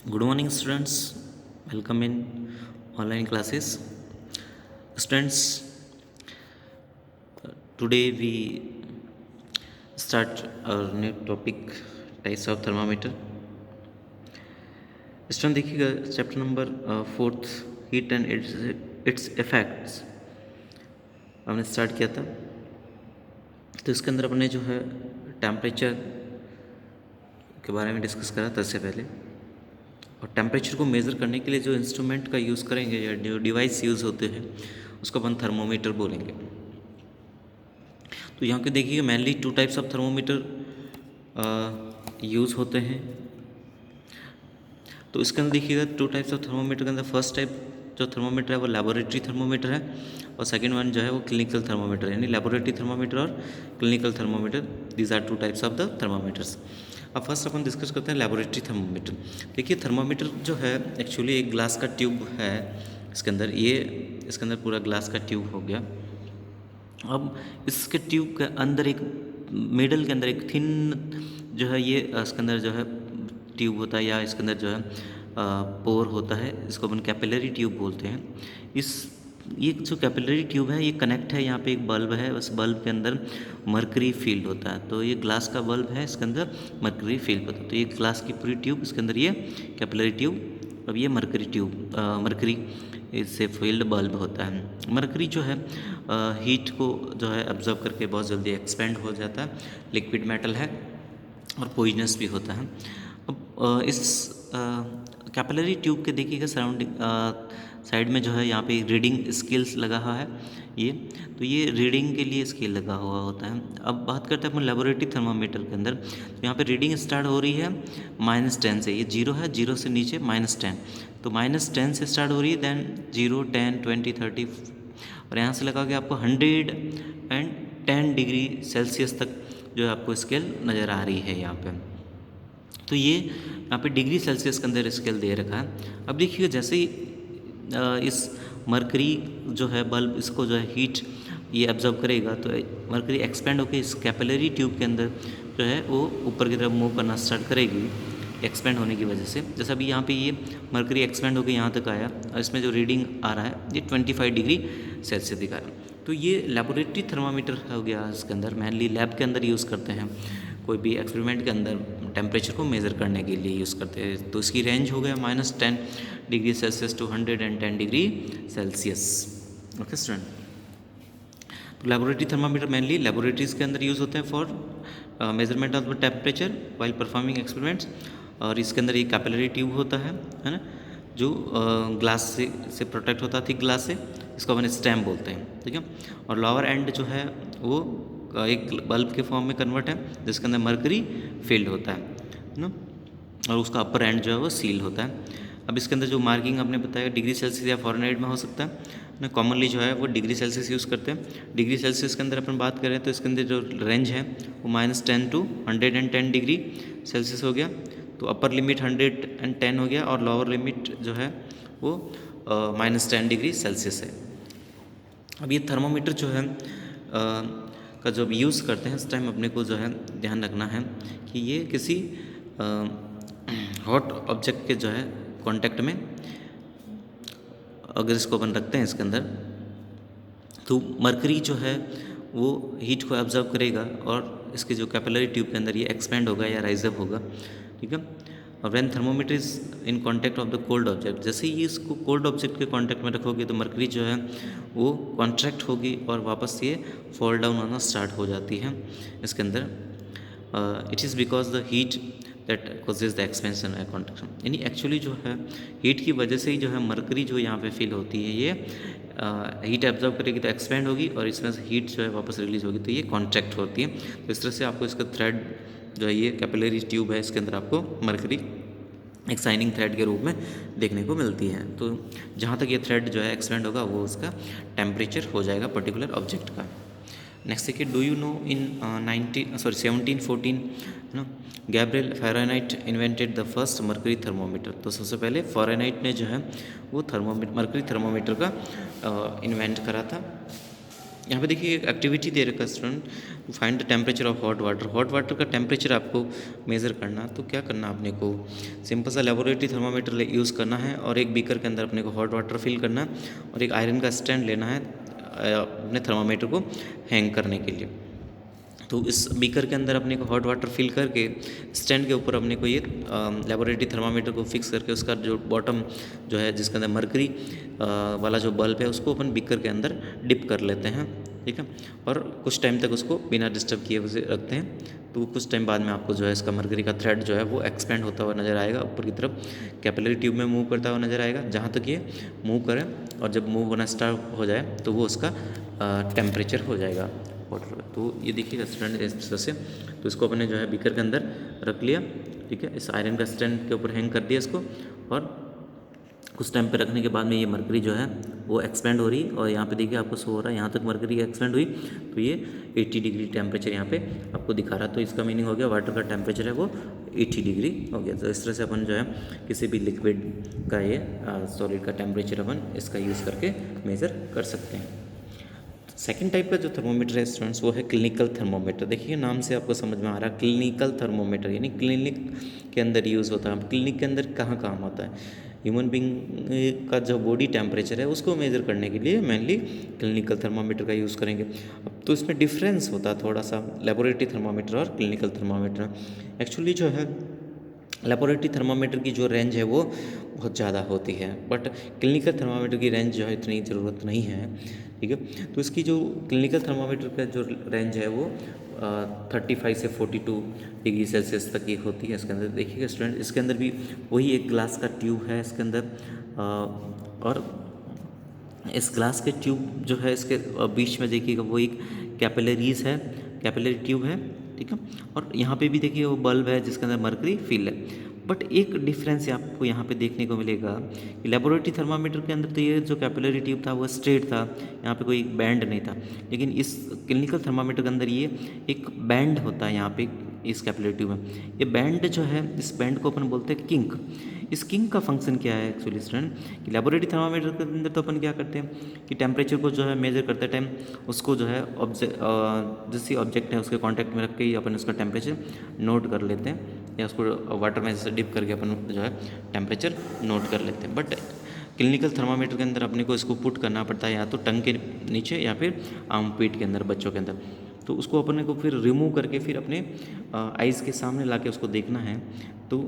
Good morning, students. Welcome in online classes. Students, today we start our new topic types of thermometer. Student देखिएगा chapter number fourth heat and its effects हमने start किया था। तो इसके अंदर अपने जो है टेम्परेचर के बारे में डिस्कस करा था इससे पहले, और टेम्परेचर को मेज़र करने के लिए जो इंस्ट्रूमेंट का यूज़ करेंगे या जो डिवाइस यूज़ होते हैं उसको अपन थर्मोमीटर बोलेंगे। तो यहाँ पे देखिए mainly to types of thermometer use होते हैं। तो इसके अंदर देखिएगा टू टाइप्स ऑफ थर्मोमीटर के अंदर फर्स्ट टाइप जो थर्मोमीटर है वो लेबोरेटरी थर्मोमीटर है, और सेकंड वन जो है वो क्लिनिकल थर्मोमीटर, यानी लेबोरेटरी थर्मोमीटर और clinical thermometer, these are two types of the thermometers. अब फर्स्ट अपन डिस्कस करते हैं लेबोरेटरी थर्मोमीटर। देखिए थर्मोमीटर जो है एक्चुअली एक ग्लास का ट्यूब है, इसके अंदर इसके अंदर पूरा ग्लास का ट्यूब हो गया। अब इसके ट्यूब के अंदर एक मिडल के अंदर एक थिन जो है ये इसके अंदर जो है ट्यूब होता है, या इसके अंदर जो है पोर होता है, इसको अपन कैपिलरी ट्यूब बोलते हैं। ये जो कैपिलरी ट्यूब है ये कनेक्ट है, यहाँ पे एक बल्ब है, उस बल्ब के अंदर मरकरी फील्ड होता है। तो ये ग्लास का बल्ब है, इसके अंदर मरकरी फील्ड होता है। तो ये ग्लास की पूरी ट्यूब, इसके अंदर ये कैपिलरी ट्यूब, अब ये मरकरी ट्यूब मरकरी इससे फील्ड बल्ब होता है। मरकरी जो है हीट को जो है ऑब्जर्व करके बहुत जल्दी एक्सपेंड हो जाता है, लिक्विड मेटल है और पॉइजनस भी होता है। अब इस कैपिलरी ट्यूब के देखिएगा सराउंडिंग साइड में जो है यहाँ पे रीडिंग स्केल्स लगा हुआ है तो ये रीडिंग के लिए स्केल लगा हुआ होता है। अब बात करते हैं अपन लेबोरेटरी थर्मामीटर के अंदर। तो यहाँ पे रीडिंग स्टार्ट हो रही है -10 से, ये 0 है, 0 से नीचे -10, तो -10 से स्टार्ट हो रही है, देन 0, 10, 20, 30, और यहाँ से लगा के आपको 110 डिग्री सेल्सियस तक जो है आपको स्केल नज़र आ रही है यहाँ पे। तो ये यहाँ पे डिग्री सेल्सियस के अंदर स्केल दे रखा है। अब देखिए जैसे ही इस मरकरी जो है बल्ब इसको जो है हीट ये ऑब्जर्व करेगा, तो मरकरी एक्सपेंड होकर इस कैपिलरी ट्यूब के अंदर जो है वो ऊपर की तरफ मूव करना स्टार्ट करेगी एक्सपेंड होने की वजह से। जैसे अभी यहाँ पे ये मरकरी एक्सपेंड होकर यहाँ तक आया, और इसमें जो रीडिंग आ रहा है ये 25 डिग्री सेल्सियस दिखा रहा है। तो ये लेबोरेटरी थर्मामीटर हो गया, इसके अंदर मेनली लैब के अंदर यूज़ करते हैं, कोई भी एक्सपेरिमेंट के अंदर टेम्परेचर को मेज़र करने के लिए यूज़ करते हैं। तो इसकी रेंज हो गया -10 degree Celsius to 110 degree Celsius. Okay student, तो लेबोरेटरी थर्मामीटर मेनली लेबोरेटरीज के अंदर यूज़ होते हैं for measurement of the temperature while performing experiments. और इसके अंदर ये कैपिलरी ट्यूब होता है ना, जो ग्लास से प्रोटेक्ट होता थी, ग्लास से, इसको अपन स्टेम बोलते हैं, ठीक है। और लोअर एंड जो है वो एक बल्ब के फॉर्म में कन्वर्ट है, जिसके अंदर मरकरी फील्ड होता है ना, और उसका अपर एंड जो है वो सील होता है। अब इसके अंदर जो मार्किंग आपने बताया डिग्री सेल्सियस या फ़ारेनहाइट में हो सकता है ना, कॉमनली जो है वो डिग्री सेल्सियस यूज़ करते हैं। डिग्री सेल्सियस के अंदर अपन बात करें तो इसके अंदर जो रेंज है वो -10 टू 110 डिग्री सेल्सियस हो गया। तो अपर लिमिट 110 हो गया, और लोअर लिमिट जो है वो -10 डिग्री सेल्सियस है। अब ये थर्मोमीटर जो है का जब यूज़ करते हैं इस टाइम अपने को जो है ध्यान रखना है कि ये किसी हॉट ऑब्जेक्ट के जो है कांटेक्ट में अगर इसको अपन रखते हैं इसके अंदर, तो मरकरी जो है वो हीट को ऑब्जर्व करेगा और इसके जो कैपिलरी ट्यूब के अंदर ये एक्सपेंड होगा या राइज अप होगा, ठीक है। और when thermometer is in contact of the cold object, जैसे ही इसको कोल्ड ऑब्जेक्ट के कांटेक्ट में रखोगे तो मरकरी जो है वो कॉन्ट्रैक्ट होगी और वापस ये फॉल डाउन होना स्टार्ट हो जाती है इसके अंदर। It is because the heat that causes the expansion and contraction, यानी एक्चुअली जो है हीट की वजह से ही जो है मरकरी जो यहाँ पे फील होती है ये हीट एब्जॉर्ब करेगी तो एक्सपेंड होगी, और इसमें से हीट जो है वापस रिलीज होगी तो ये कॉन्ट्रैक्ट होती है। तो इस तरह से आपको इसका थ्रेड जो है ये कैपिलरी ट्यूब है, इसके अंदर आपको मरकरी एक साइनिंग थ्रेड के रूप में देखने को मिलती है। तो जहाँ तक ये थ्रेड जो है एक्सपेंड होगा वो उसका टेम्परेचर हो जाएगा पर्टिकुलर ऑब्जेक्ट का। नेक्स्ट देखिए, डू यू नो इन 1714 है ना, Gabriel Fahrenheit invented the first mercury thermometer. तो सबसे पहले फ़ारेनहाइट ने जो है वो मरकरी थर्मोमीटर का इन्वेंट करा था। यहाँ पे देखिए एक एक्टिविटी दे रखा है student, to find the temperature of hot water. Hot water का टेम्परेचर आपको मेज़र करना, तो क्या करना अपने को, सिंपल सा लेबोरेटरी थर्मामीटर यूज़ करना है और एक बीकर के अंदर अपने को हॉट वाटर फिल करना है और एक आयरन का स्टैंड लेना है अपने थर्मामीटर को हैंग करने के लिए। तो इस बीकर के अंदर अपने को हॉट वाटर फिल करके स्टैंड के ऊपर अपने को ये लेबोरेटरी थर्मामीटर को फिक्स करके उसका जो बॉटम जो है जिसके अंदर मरकरी वाला जो बल्ब है उसको अपन बीकर के अंदर डिप कर लेते हैं, ठीक है। और कुछ टाइम तक उसको बिना डिस्टर्ब किए हुए रखते हैं। तो कुछ टाइम बाद में आपको जो है इसका मरकरी का थ्रेड जो है वो एक्सपेंड होता हुआ नज़र आएगा, ऊपर की तरफ कैपिलरी ट्यूब में मूव करता हुआ नज़र आएगा जहाँ तक ये मूव करे, और जब मूव होना स्टार्ट हो जाए तो वो उसका टेम्परेचर हो जाएगा वाटर। तो ये देखिएगा स्टैंड इस तरह से, तो इसको अपने जो है बीकर के अंदर रख लिया, ठीक है। इस आयरन का स्टैंड के ऊपर हैंग कर दिया इसको, और कुछ टाइम पे रखने के बाद में ये मरकरी जो है वो एक्सपेंड हो रही, और यहाँ पे देखिए आपको शो हो रहा है यहाँ तक मरकरी एक्सपेंड हुई, तो ये 80 डिग्री टेम्परेचर यहाँ पे आपको दिखा रहा है। तो इसका मीनिंग हो गया वाटर का टेम्परेचर है वो 80 डिग्री हो गया। तो इस तरह से अपन जो है किसी भी लिक्विड का ये सॉलिड का टेम्परेचर अपन इसका यूज़ करके मेज़र कर सकते हैं। सेकेंड टाइप का जो थर्मोमीटर है स्टूडेंट्स वो है क्लिनिकल थर्मोमीटर। देखिए नाम से आपको समझ में आ रहा है क्लिनिकल थर्मोमीटर, यानी क्लिनिक के अंदर यूज़ होता है। क्लिनिक के अंदर कहाँ काम होता है, ह्यूमन बींग का जो बॉडी टेम्परेचर है उसको मेज़र करने के लिए मेनली क्लिनिकल थर्मोमीटर का यूज़ करेंगे। अब तो इसमें डिफरेंस होता है थोड़ा सा लेबोरेटरी थर्मोमीटर और क्लिनिकल थर्मोमीटर। एक्चुअली जो है लेबोरेटरी थर्मामीटर की जो रेंज है वो बहुत ज़्यादा होती है, बट क्लिनिकल थर्मामीटर की रेंज जो है इतनी ज़रूरत नहीं है, ठीक है। तो इसकी जो क्लिनिकल थर्मामीटर का जो रेंज है वो 35 से 42 डिग्री सेल्सियस तक की होती है। इसके अंदर देखिएगा स्टूडेंट, इसके अंदर भी वही एक ग्लास का ट्यूब है इसके अंदर, और इस ग्लास के ट्यूब जो है इसके बीच में देखिएगा वो एक कैपिलरीज है, कैपिलरी ट्यूब है, ठीक है। और यहाँ पे भी देखिए वो बल्ब है जिसके अंदर मरकरी फिल है। बट एक डिफरेंस आपको यहाँ पे देखने को मिलेगा कि लेबोरेटरी थर्मामीटर के अंदर तो ये जो कैपिलरी ट्यूब था वो स्ट्रेट था, यहाँ पे कोई बैंड नहीं था, लेकिन इस क्लिनिकल थर्मामीटर के अंदर ये एक बैंड होता है यहाँ पे इस कैपिलरी ट्यूब में। ये बैंड जो है, इस बैंड को अपन बोलते हैं किंक। इस किंक का फंक्शन क्या है एक्चुअली स्टूडेंट, कि लेबोरेटरी थर्मामीटर के अंदर तो अपन क्या करते हैं कि टेम्परेचर को जो है मेजर करते टाइम उसको जो है जिस ऑब्जेक्ट है उसके कांटेक्ट में रख के ही अपन उसका टेम्परेचर नोट कर लेते हैं, या उसको वाटर में जैसे डिप करके अपन जो है टेम्परेचर नोट कर लेते हैं। बट क्लिनिकल थर्मामीटर के अंदर अपने को इसको पुट करना पड़ता है या तो टंग के नीचे या फिर आर्म पीट के अंदर बच्चों के अंदर। तो उसको अपने को फिर रिमूव करके फिर अपने आइज़ के सामने ला के उसको देखना है। तो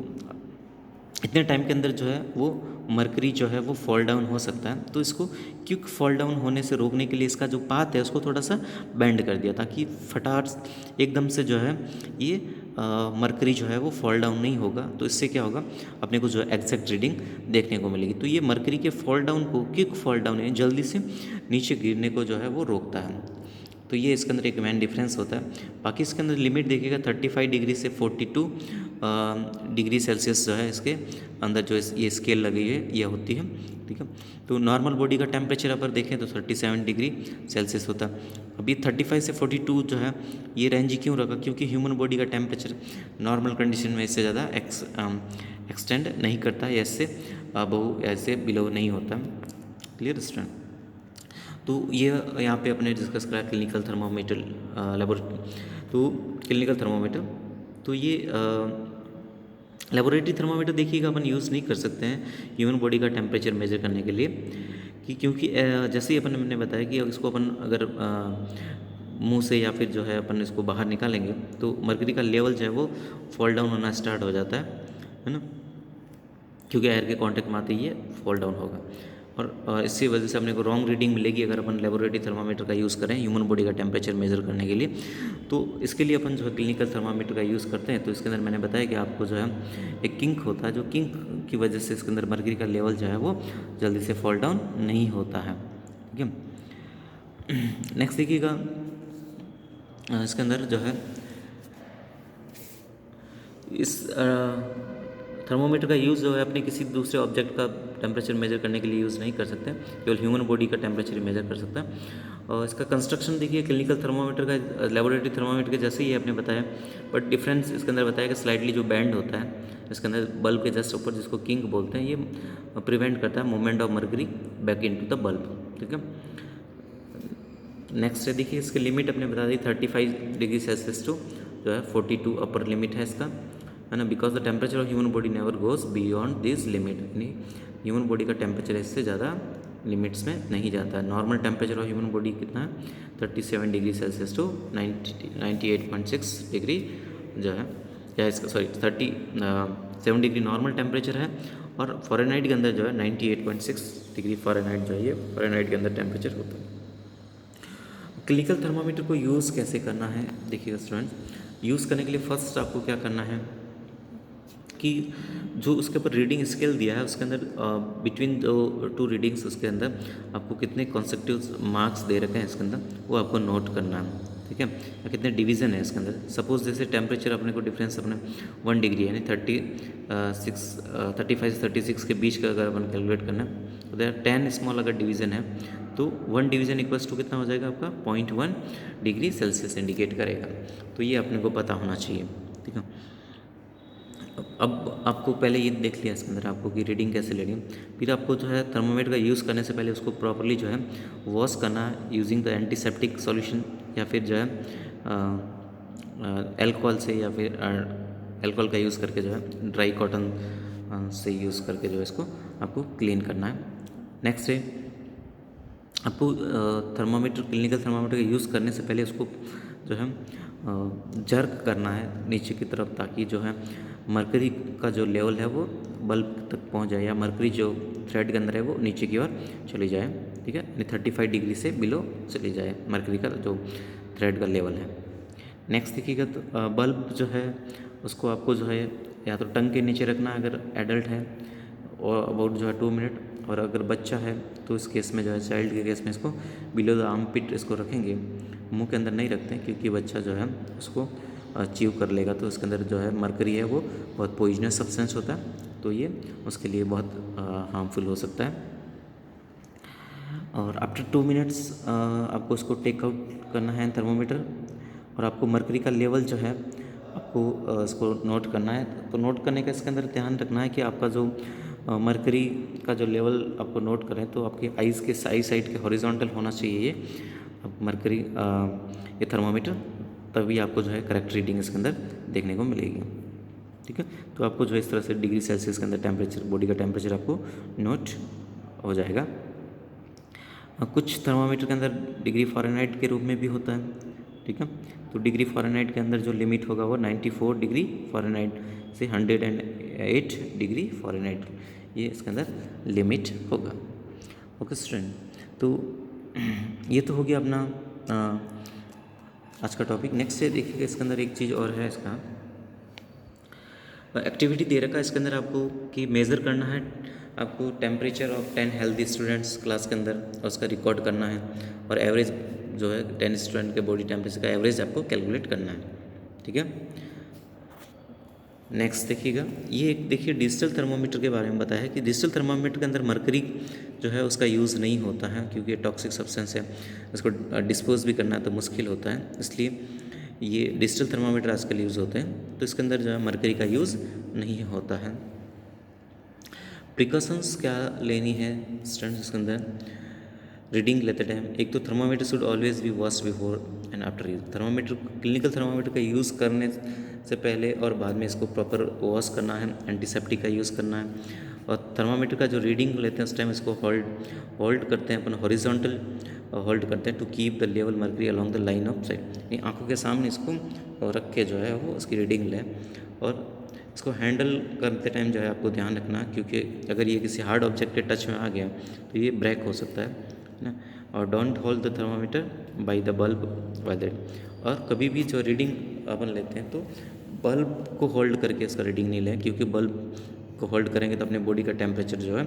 इतने टाइम के अंदर जो है वो मरकरी जो है वो फॉल डाउन हो सकता है। तो इसको क्विक फॉल डाउन होने से रोकने के लिए इसका जो पाथ है उसको थोड़ा सा बेंड कर दिया, ताकि फटाफट एकदम से जो है ये मरकरी जो है वो फॉल डाउन नहीं होगा। तो इससे क्या होगा, अपने को जो है एग्जैक्ट रीडिंग देखने को मिलेगी। तो ये मरकरी के फॉल डाउन को, क्विक फॉल डाउन यानी जल्दी से नीचे गिरने को जो है वो रोकता है। तो ये इसके अंदर एक मेन डिफरेंस होता है। बाकी इसके अंदर लिमिट देखिएगा 35 डिग्री से 42 डिग्री सेल्सियस जो है इसके अंदर जो ये स्केल लगी है ये होती है, ठीक है। तो नॉर्मल बॉडी का टेम्परेचर अगर देखें तो 37 डिग्री सेल्सियस होता है। अभी 35 से 42 जो है ये रेंज क्यों रखा, क्योंकि ह्यूमन बॉडी का टेम्परेचर नॉर्मल कंडीशन में इससे ज़्यादा एक्सटेंड नहीं करता है, ऐसे बहु ऐसे बिलो नहीं होता। Clear student. तो ये यहाँ पे अपने डिस्कस करा क्लिनिकल थर्मामीटर लेबोरेटरी। तो क्लिनिकल थर्मामीटर, तो ये लेबोरेटरी थर्मामीटर देखिएगा अपन यूज़ नहीं कर सकते हैं ह्यूमन बॉडी का टेम्परेचर मेजर करने के लिए, कि क्योंकि जैसे ही अपन ने बताया कि इसको अपन अगर मुंह से या फिर जो है अपन इसको बाहर निकालेंगे तो मरकरी का लेवल जो है वो फॉल डाउन होना स्टार्ट हो जाता है ना, क्योंकि एयर के कांटेक्ट में आते ही ये फॉल डाउन होगा। और इसी वजह से अपने को रॉन्ग रीडिंग मिलेगी अगर अपन लेबोरेटरी थर्मामीटर का यूज़ करें ह्यूमन बॉडी का टेम्परेचर मेजर करने के लिए। तो इसके लिए अपन जो है क्लिनिकल थर्मामीटर का यूज़ करते हैं। तो इसके अंदर मैंने बताया कि आपको जो है एक किंक होता है, जो किंक की वजह से इसके अंदर मरकरी का लेवल जो है वो जल्दी से फॉल डाउन नहीं होता है, ठीक है। नेक्स्ट देखिएगा इसके अंदर जो है इस थर्मोमीटर का यूज़ जो है अपने किसी दूसरे ऑब्जेक्ट का टेम्परेचर मेजर करने के लिए यूज़ नहीं कर सकते, केवल ह्यूमन बॉडी का टेम्परेचर मेजर कर सकता है। और इसका कंस्ट्रक्शन देखिए क्लिनिकल थर्मोमीटर का लेबोरेटरी थर्मोमीटर के जैसे ही आपने बताया, बट डिफरेंस इसके अंदर बताया कि स्लाइडली जो बैंड होता है इसके अंदर बल्ब के जस्ट ऊपर, जिसको किंक बोलते हैं, ये प्रिवेंट करता है movement of mercury back into the bulb, ठीक है। नेक्स्ट है देखिए इसकी लिमिट अपने बता दी 35 डिग्री सेल्सियस टू जो है 42 अपर लिमिट है इसका, है ना। Because the temperature of human body never goes beyond this limit, यानी ह्यूमन बॉडी का टेम्परेचर इससे ज़्यादा लिमिट्स में नहीं जाता है। Normal temperature of human body कितना है 37 डिग्री सेल्सियस टू 98.6 डिग्री जो है, या इसका सॉरी 37 डिग्री नॉर्मल टेम्परेचर है, और फ़ारेनहाइट के अंदर जो है 98.6 डिग्री फ़ारेनहाइट जो है ये फ़ारेनहाइट के अंदर टेम्परेचर होता है। क्लिनिकल थर्मामीटर को यूज़ कैसे करना है देखिएगा स्टूडेंट, यूज़ करने के लिए फर्स्ट आपको क्या करना है कि जो उसके ऊपर रीडिंग स्केल दिया है उसके अंदर बिटवीन दो टू रीडिंग्स उसके अंदर आपको कितने कॉन्सेक्टिव मार्क्स दे रखे हैं इसके अंदर वो आपको नोट करना है, ठीक है, या कितने डिवीज़न है इसके अंदर। सपोज जैसे टेम्परेचर अपने को डिफरेंस अपने 1 डिग्री यानी 35 से 36 के बीच का अगर अपन कैलकुलेट करना है तो देयर 10 स्मॉल अगर डिवीज़न है तो 1 डिवीज़न इक्वल्स टू कितना हो जाएगा आपका 0.1 डिग्री सेल्सियस इंडिकेट करेगा। तो ये अपने को पता होना चाहिए, ठीक है। अब आपको पहले ये देख लिया इसके अंदर आपको कि रीडिंग कैसे लेनी है, फिर आपको जो है थर्मोमीटर का यूज़ करने से पहले उसको प्रॉपरली जो है वॉश करना है यूजिंग द एंटीसेप्टिक सॉल्यूशन, या फिर जो है अल्कोहल से, या फिर अल्कोहल का यूज़ करके जो है ड्राई कॉटन से यूज़ करके जो है इसको आपको क्लीन करना है। नेक्स्ट है आपको थर्मामीटर क्लिनिकल थर्मामीटर का यूज़ करने से पहले उसको जो है जर्क करना है नीचे की तरफ, ताकि जो है मरकरी का जो लेवल है वो बल्ब तक पहुंच जाए, या मरकरी जो थ्रेड के अंदर है वो नीचे की ओर चली जाए, ठीक है, यानी 35 डिग्री से बिलो चली जाए मरकरी का जो थ्रेड का लेवल है। नेक्स्ट देखिएगा तो बल्ब जो है उसको आपको जो है या तो टंग के नीचे रखना है अगर एडल्ट है, और अबाउट जो है 2 मिनट, और अगर बच्चा है तो इस केस में जो है चाइल्ड के केस में इसको बिलो द आर्म पिट इसको रखेंगे, मुंह के अंदर नहीं रखते क्योंकि बच्चा जो है उसको च्यू कर लेगा, तो उसके अंदर जो है मरकरी है वो बहुत पॉइजनस सब्सटेंस होता है, तो ये उसके लिए बहुत हार्मफुल हो सकता है। और आफ्टर 2 मिनट्स आपको उसको टेक आउट करना है थर्मोमीटर, और आपको मरकरी का लेवल जो है आपको इसको नोट करना है। तो नोट करने का इसके अंदर ध्यान रखना है कि आपका जो मरकरी का जो लेवल आपको नोट करें तो आपके आइज़ के साइड के हॉरिजॉन्टल होना चाहिए ये अब मरकरी ये थर्मामीटर, तभी आपको जो है करेक्ट रीडिंग इसके अंदर देखने को मिलेगी, ठीक है। तो आपको जो है इस तरह से डिग्री सेल्सियस के अंदर टेम्परेचर बॉडी का टेम्परेचर आपको नोट हो जाएगा। कुछ थर्मामीटर के अंदर डिग्री फ़ारेनहाइट के रूप में भी होता है, ठीक है। तो डिग्री फ़ारेनहाइट के अंदर जो लिमिट होगा वो 94 डिग्री फ़ारेनहाइट से 108 डिग्री फ़ारेनहाइट, ये इसके अंदर लिमिट होगा। ओके स्टूडेंट, तो ये तो हो गया अपना आज का टॉपिक। नेक्स्ट है देखिएगा इसके अंदर एक चीज़ और है, इसका एक्टिविटी दे रखा है इसके अंदर आपको कि मेज़र करना है आपको temperature of 10 healthy students class के अंदर, और उसका रिकॉर्ड करना है, और एवरेज जो है 10 स्टूडेंट के बॉडी टेम्परेचर का एवरेज आपको कैलकुलेट करना है, ठीक है। नेक्स्ट देखिएगा ये एक देखिए डिजिटल थर्मोमीटर के बारे में बताया है कि डिजिटल थर्मोमीटर के अंदर मरकरी जो है उसका यूज़ नहीं होता है, क्योंकि ये टॉक्सिक सब्सटेंस है, उसको डिस्पोज भी करना तो मुश्किल होता है, इसलिए ये डिजिटल थर्मामीटर आजकल यूज़ होते हैं, तो इसके अंदर जो है मरकरी का यूज़ नहीं होता है। प्रिकॉशंस क्या लेनी है स्टूडेंट्स इसके अंदर रीडिंग लेते टाइम, एक तो thermometer should always be wash before and after use, thermometer clinical thermometer का यूज़ करने से पहले और बाद में इसको प्रॉपर वॉश करना है, एंटीसेप्टिक का यूज़ करना है, और थर्मामीटर का जो रीडिंग लेते हैं उस टाइम इसको होल्ड करते हैं अपन हॉरिजॉन्टल होल्ड करते हैं to keep the level mercury along the line of sight, आंखों के सामने इसको रख के जो है वो उसकी रीडिंग लें, और इसको हैंडल करते टाइम जो है आपको ध्यान रखना, क्योंकि अगर ये किसी हार्ड ऑब्जेक्ट के टच में आ गया तो ये ब्रेक हो सकता है ना। और don't hold the thermometer by the bulb by that, और कभी भी जो रीडिंग अपन लेते हैं तो बल्ब को होल्ड करके इसका रीडिंग नहीं लें, क्योंकि बल्ब को होल्ड करेंगे तो अपने बॉडी का टेम्परेचर जो है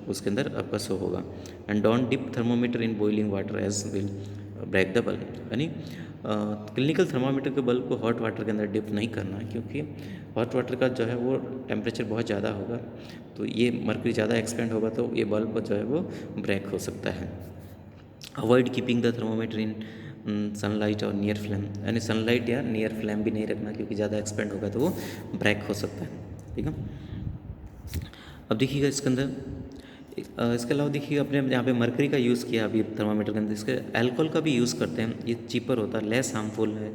उसके अंदर आपका शो होगा। And don't dip thermometer in boiling water as will break the bulb, यानी क्लिनिकल थर्मामीटर के बल्ब को हॉट वाटर के अंदर डिप नहीं करना है, क्योंकि हॉट वाटर का जो है वो टेम्परेचर बहुत ज़्यादा होगा, तो ये मर्क्यूरी ज़्यादा एक्सपेंड होगा तो ये बल्ब जो है वो ब्रेक हो सकता है। Avoid keeping the thermometer in sunlight और नियर फ्लेम, यानी सनलाइट या नियर फ्लेम भी नहीं रखना, क्योंकि ज़्यादा एक्सपेंड होगा तो वो ब्रेक हो सकता है, ठीक है। अब देखिएगा इसके अंदर इसके अलावा देखिए अपने यहाँ पे मरकरी का यूज़ किया अभी थर्मामीटर के अंदर, इसके अल्कोहल का भी यूज़ करते हैं, ये चीपर होता है, लेस हार्मफुल है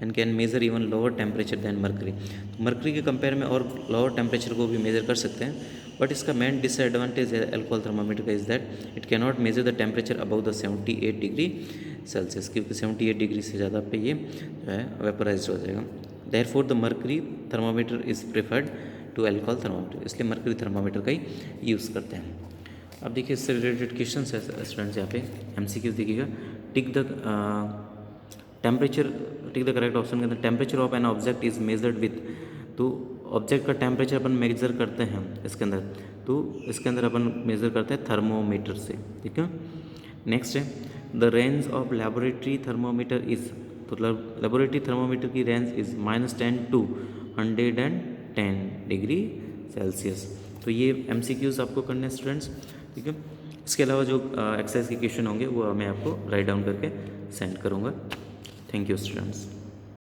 and can measure even lower temperature than mercury. तो मरकरी के कंपेयर में और लोअर टेम्परेचर को भी मेजर कर सकते हैं, बट इसका मेन डिसएडवांटेज है अल्कोहल थर्मामीटर का is that it can not measure the temperature above the 78 degree Celsius, क्योंकि 78 डिग्री से ज़्यादा पे ये जो है वेपराइज हो जाएगा। Therefore the mercury thermometer is preferred to alcohol thermometer, इसलिए मरकरी थर्मामीटर का ही यूज़ करते हैं। अब देखिए इससे रिलेटेड क्वेश्चन है स्टूडेंट्स, यहाँ पे MCQs देखिएगा। Tick the temperature, tick the correct option के अंदर temperature of an object is measured with, तो ऑब्जेक्ट का टेम्परेचर अपन मेजर करते हैं इसके अंदर, तो इसके अंदर अपन मेजर करते हैं थर्मोमीटर से, ठीक है। नेक्स्ट है the range of laboratory thermometer is, तो लेबोरेटरी थर्मोमीटर की range is -10 to 110 degree Celsius. तो ये MCQs आपको करने हैं स्टूडेंट्स, ठीक है। इसके अलावा जो एक्सरसाइज के क्वेश्चन होंगे वो मैं आपको राइट डाउन करके सेंड करूँगा। Thank you students.